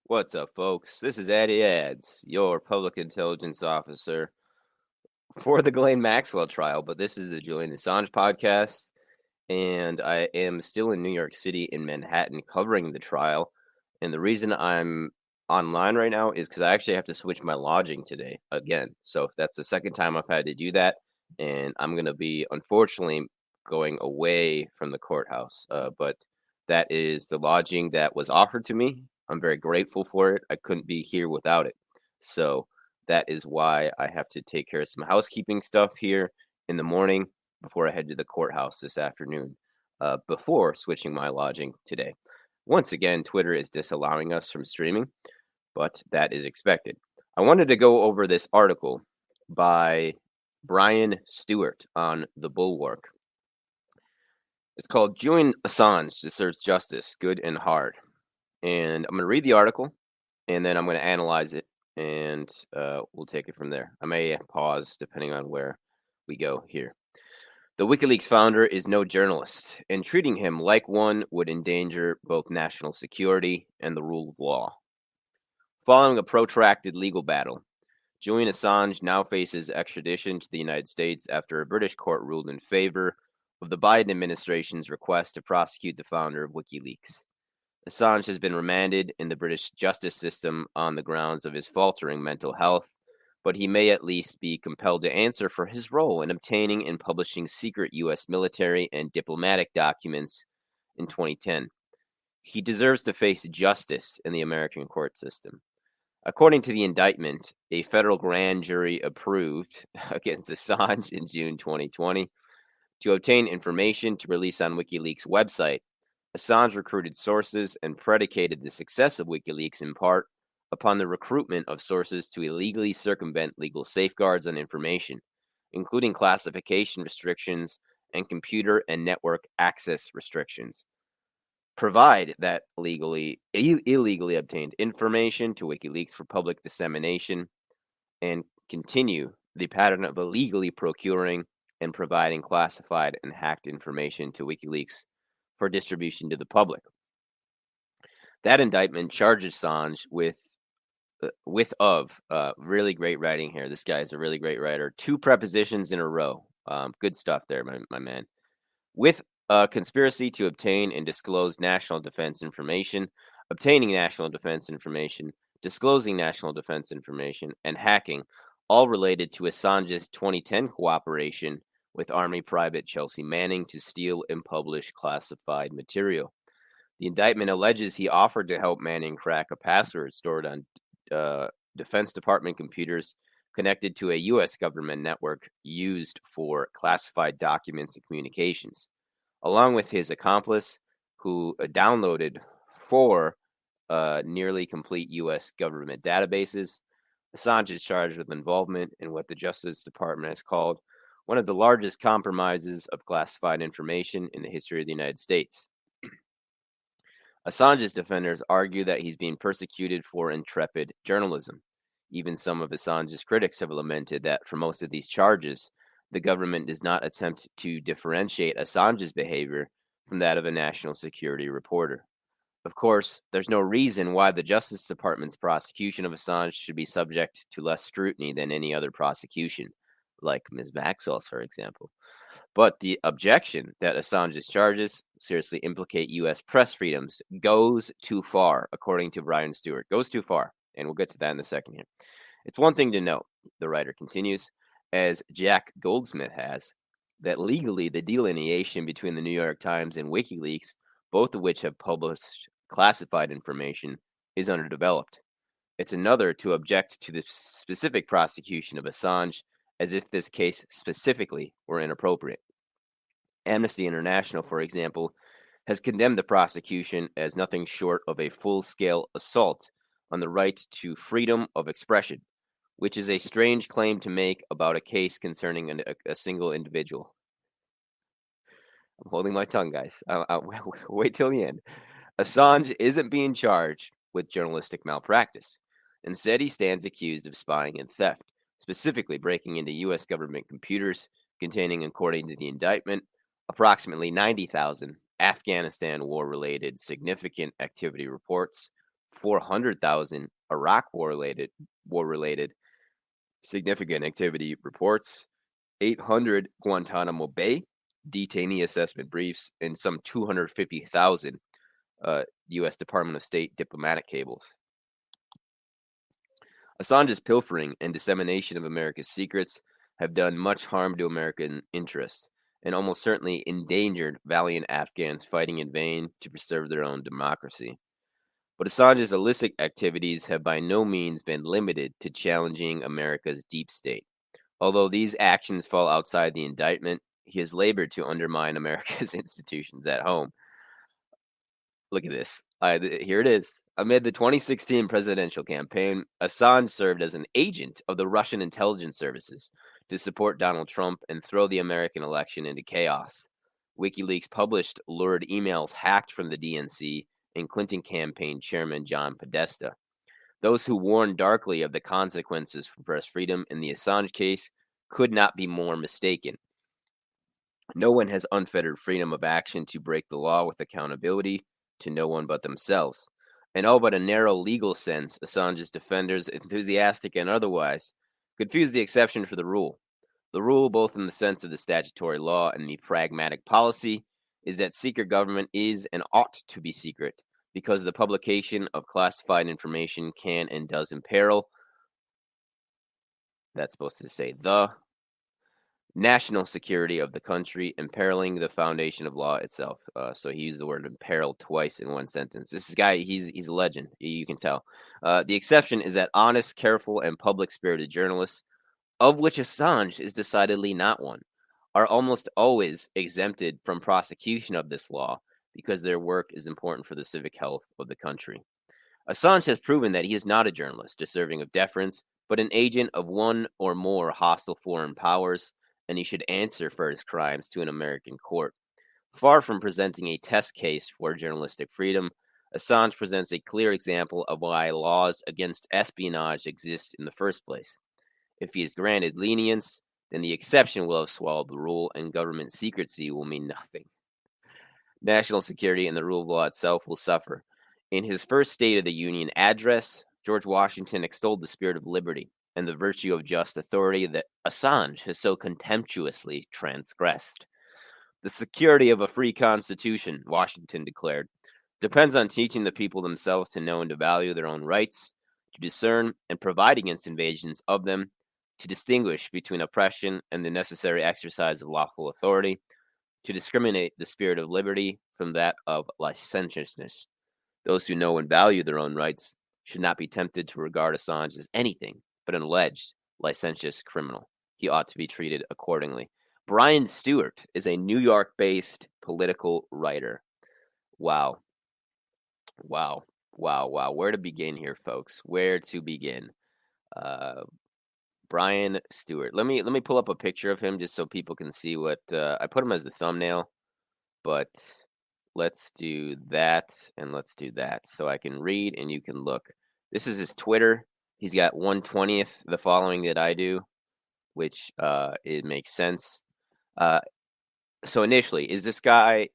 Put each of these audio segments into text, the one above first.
What's up, folks? This is Eddie Ads, your public intelligence officer for the Ghislaine Maxwell trial, but this is the Julian Assange podcast, and I am still in New York City in Manhattan covering the trial. And the reason I'm online right now is because I actually have to switch my lodging today again. So that's the second time I've had to do that, and I'm going to be, unfortunately, going away from the courthouse. But that is the lodging that was offered to me. I'm very grateful for it. I couldn't be here without it. So that is why I have to take care of some housekeeping stuff here in the morning before I head to the courthouse this afternoon, before switching my lodging today. Once again, Twitter is disallowing us from streaming, but that is expected. I wanted to go over this article by Brian Stewart on The Bulwark. It's called Julian Assange Deserves Justice, Good and Hard. And I'm going to read the article, and then I'm going to analyze it, and we'll take it from there. I may pause depending on where we go here. The WikiLeaks founder is no journalist, and treating him like one would endanger both national security and the rule of law. Following a protracted legal battle, Julian Assange now faces extradition to the United States after a British court ruled in favor of the Biden administration's request to prosecute the founder of WikiLeaks. Assange has been remanded in the British justice system on the grounds of his faltering mental health, but he may at least be compelled to answer for his role in obtaining and publishing secret U.S. military and diplomatic documents in 2010. He deserves to face justice in the American court system. According to the indictment, a federal grand jury approved against Assange in June 2020 to obtain information to release on WikiLeaks' website. Assange recruited sources and predicated the success of WikiLeaks in part upon the recruitment of sources to illegally circumvent legal safeguards on information, including classification restrictions and computer and network access restrictions. Provide that illegally obtained information to WikiLeaks for public dissemination, and continue the pattern of illegally procuring and providing classified and hacked information to WikiLeaks for distribution to the public. That indictment charges Assange with really great writing here. This guy is a really great writer. 2 prepositions in a row. Good stuff there, my man. With conspiracy to obtain and disclose national defense information, obtaining national defense information, disclosing national defense information, and hacking, all related to Assange's 2010 cooperation with Army Private Chelsea Manning to steal and publish classified material. The indictment alleges he offered to help Manning crack a password stored on Defense Department computers connected to a U.S. government network used for classified documents and communications. Along with his accomplice, who downloaded 4 nearly complete U.S. government databases, Assange is charged with involvement in what the Justice Department has called one of the largest compromises of classified information in the history of the United States. Assange's defenders argue that he's being persecuted for intrepid journalism. Even some of Assange's critics have lamented that for most of these charges, the government does not attempt to differentiate Assange's behavior from that of a national security reporter. Of course, there's no reason why the Justice Department's prosecution of Assange should be subject to less scrutiny than any other prosecution, like Ms. Maxwell's, for example. But the objection that Assange's charges seriously implicate U.S. press freedoms goes too far, according to Brian Stewart. Goes too far, and we'll get to that in a second here. It's one thing to note, the writer continues, as Jack Goldsmith has, that legally the delineation between the New York Times and WikiLeaks, both of which have published classified information, is underdeveloped. It's another to object to the specific prosecution of Assange as if this case specifically were inappropriate. Amnesty International, for example, has condemned the prosecution as nothing short of a full-scale assault on the right to freedom of expression, which is a strange claim to make about a case concerning a single individual. I'm holding my tongue, guys. I'll wait till the end. Assange isn't being charged with journalistic malpractice. Instead, he stands accused of spying and theft, specifically breaking into U.S. government computers containing, according to the indictment, approximately 90,000 Afghanistan war-related significant activity reports, 400,000 Iraq war-related significant activity reports, 800 Guantanamo Bay detainee assessment briefs, and some 250,000 U.S. Department of State diplomatic cables. Assange's pilfering and dissemination of America's secrets have done much harm to American interests and almost certainly endangered valiant Afghans fighting in vain to preserve their own democracy. But Assange's illicit activities have by no means been limited to challenging America's deep state. Although these actions fall outside the indictment, he has labored to undermine America's institutions at home. Look at this. Here it is. Amid the 2016 presidential campaign, Assange served as an agent of the Russian intelligence services to support Donald Trump and throw the American election into chaos. WikiLeaks published lurid emails hacked from the DNC and Clinton campaign chairman John Podesta. Those who warned darkly of the consequences for press freedom in the Assange case could not be more mistaken. No one has unfettered freedom of action to break the law with accountability to no one but themselves. In all but a narrow legal sense, Assange's defenders, enthusiastic and otherwise, confuse the exception for the rule. The rule, both in the sense of the statutory law and the pragmatic policy, is that secret government is and ought to be secret, because the publication of classified information can and does imperil, that's supposed to say the national security of the country, imperiling the foundation of law itself. So he used the word imperil twice in one sentence. This guy, he's a legend, you can tell. The exception is that honest, careful, and public-spirited journalists, of which Assange is decidedly not one, are almost always exempted from prosecution of this law because their work is important for the civic health of the country. Assange has proven that he is not a journalist deserving of deference, but an agent of one or more hostile foreign powers, and he should answer for his crimes to an American court. Far from presenting a test case for journalistic freedom, Assange presents a clear example of why laws against espionage exist in the first place. If he is granted lenience, then the exception will have swallowed the rule, and government secrecy will mean nothing. National security and the rule of law itself will suffer. In his first State of the Union address, George Washington extolled the spirit of liberty and the virtue of just authority that Assange has so contemptuously transgressed. The security of a free constitution, Washington declared, depends on teaching the people themselves to know and to value their own rights, to discern and provide against invasions of them, to distinguish between oppression and the necessary exercise of lawful authority, to discriminate the spirit of liberty from that of licentiousness. Those who know and value their own rights should not be tempted to regard Assange as anything but an alleged licentious criminal. He ought to be treated accordingly. Brian Stewart is a New York-based political writer. Wow. Where to begin here, folks? Where to begin? Brian Stewart. Let me pull up a picture of him just so people can see what I put him as the thumbnail, but let's do that and let's do that so I can read and you can look. This is his Twitter. He's got 1/20th the following that I do, which it makes sense. So initially, is this guy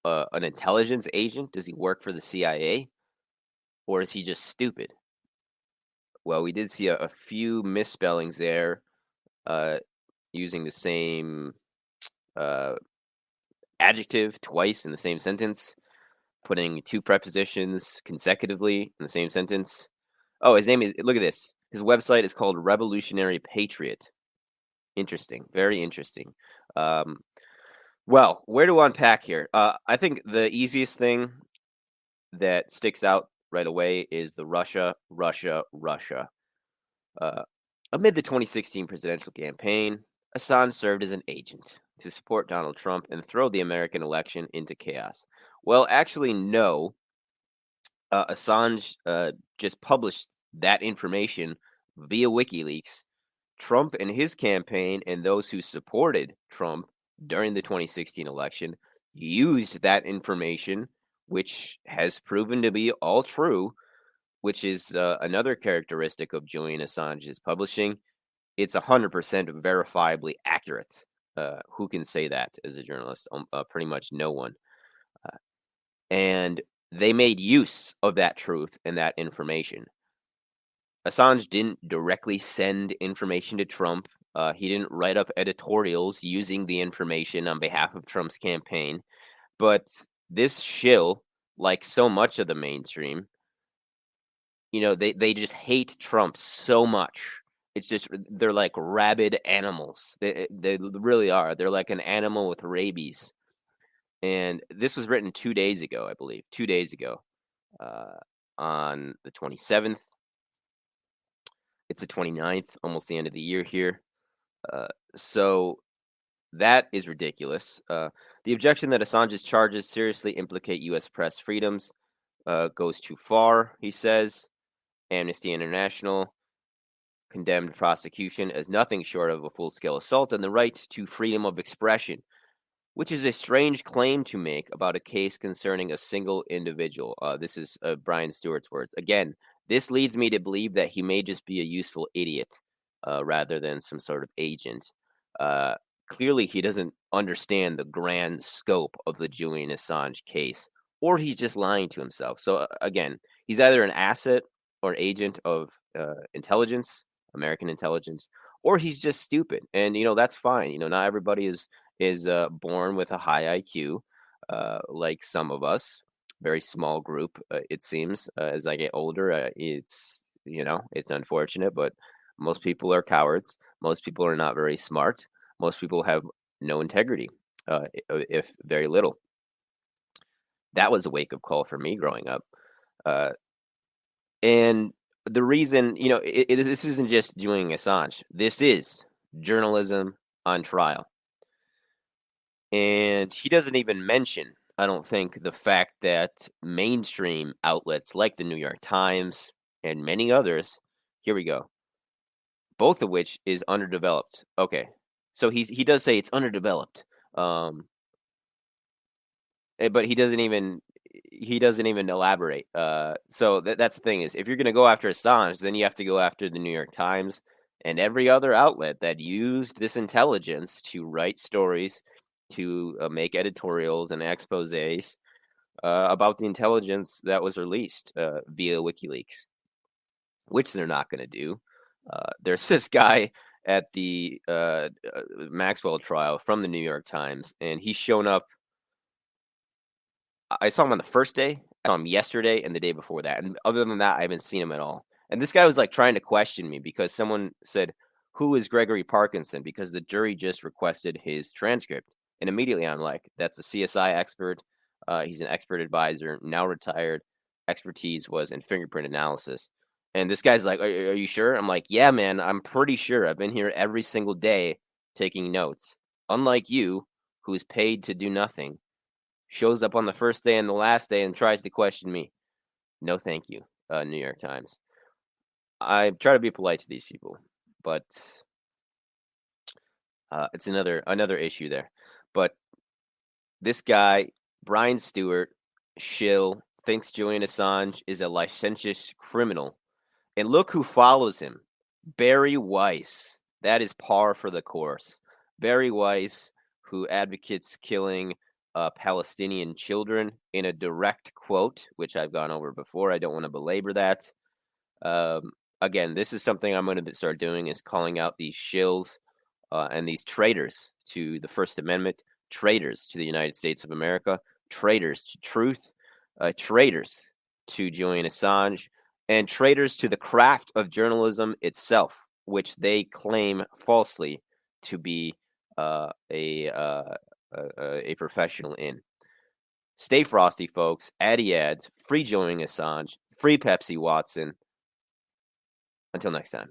an intelligence agent? Does he work for the CIA? Or is he just stupid? Well, we did see a few misspellings there using the same adjective twice in the same sentence, putting two prepositions consecutively in the same sentence. Oh, his name is, look at this. His website is called Revolutionary Patriot. Interesting. Very interesting. Well, where to unpack here? I think the easiest thing that sticks out right away is the Russia. Amid the 2016 presidential campaign, Assange served as an agent to support Donald Trump and throw the American election into chaos. Well, actually, no. Assange just published that information via WikiLeaks. Trump and his campaign and those who supported Trump during the 2016 election used that information, which has proven to be all true, which is another characteristic of Julian Assange's publishing. It's 100% verifiably accurate. Who can say that as a journalist? Pretty much no one. And they made use of that truth and that information. Assange didn't directly send information to Trump. He didn't write up editorials using the information on behalf of Trump's campaign. But this shill, like so much of the mainstream, they just hate Trump so much. It's just they're like rabid animals. They really are. They're like an animal with rabies. And this was written 2 days ago, I believe. 2 days ago, on the 27th. It's the 29th, almost the end of the year here. So that is ridiculous. The objection that Assange's charges seriously implicate U.S. press freedoms goes too far, he says. Amnesty International condemned prosecution as nothing short of a full-scale assault on the right to freedom of expression, which is a strange claim to make about a case concerning a single individual. This is Brian Stewart's words. Again, this leads me to believe that he may just be a useful idiot rather than some sort of agent. Clearly, he doesn't understand the grand scope of the Julian Assange case, or he's just lying to himself. So, again, he's either an asset or agent of intelligence, American intelligence, or he's just stupid. And, that's fine. Not everybody is born with a high IQ, like some of us. Very small group, it seems. As I get older, it's unfortunate, but most people are cowards. Most people are not very smart. Most people have no integrity, if very little. That was a wake-up call for me growing up. And the reason, this isn't just Julian Assange. This is journalism on trial. And he doesn't even mention, I don't think, the fact that mainstream outlets like the New York Times and many others, here we go, both of which is underdeveloped. Okay, so he does say it's underdeveloped, but he doesn't even elaborate. So that's the thing is, if you're going to go after Assange, then you have to go after the New York Times and every other outlet that used this intelligence to write stories, to make editorials and exposés about the intelligence that was released via WikiLeaks, which they're not going to do. There's this guy at the Maxwell trial from the New York Times, and he's shown up. I saw him on the first day, I saw him yesterday, and the day before that. And other than that, I haven't seen him at all. And this guy was like trying to question me because someone said, "Who is Gregory Parkinson?" Because the jury just requested his transcript. And immediately I'm like, that's a CSI expert. He's an expert advisor, now retired. Expertise was in fingerprint analysis. And this guy's like, are you sure? I'm like, yeah, man, I'm pretty sure. I've been here every single day taking notes. Unlike you, who's paid to do nothing, shows up on the first day and the last day and tries to question me. No, thank you, New York Times. I try to be polite to these people, but it's another issue there. But this guy, Brian Stewart, shill, thinks Julian Assange is a licentious criminal. And look who follows him. Barry Weiss. That is par for the course. Barry Weiss, who advocates killing Palestinian children in a direct quote, which I've gone over before. I don't want to belabor that. Again, this is something I'm going to start doing, is calling out these shills and these traitors to the First Amendment, traitors to the United States of America, traitors to truth, traitors to Julian Assange, and traitors to the craft of journalism itself, which they claim falsely to be a professional in. Stay frosty, folks. Addy ads. Free Julian Assange. Free Pepsi Watson. Until next time.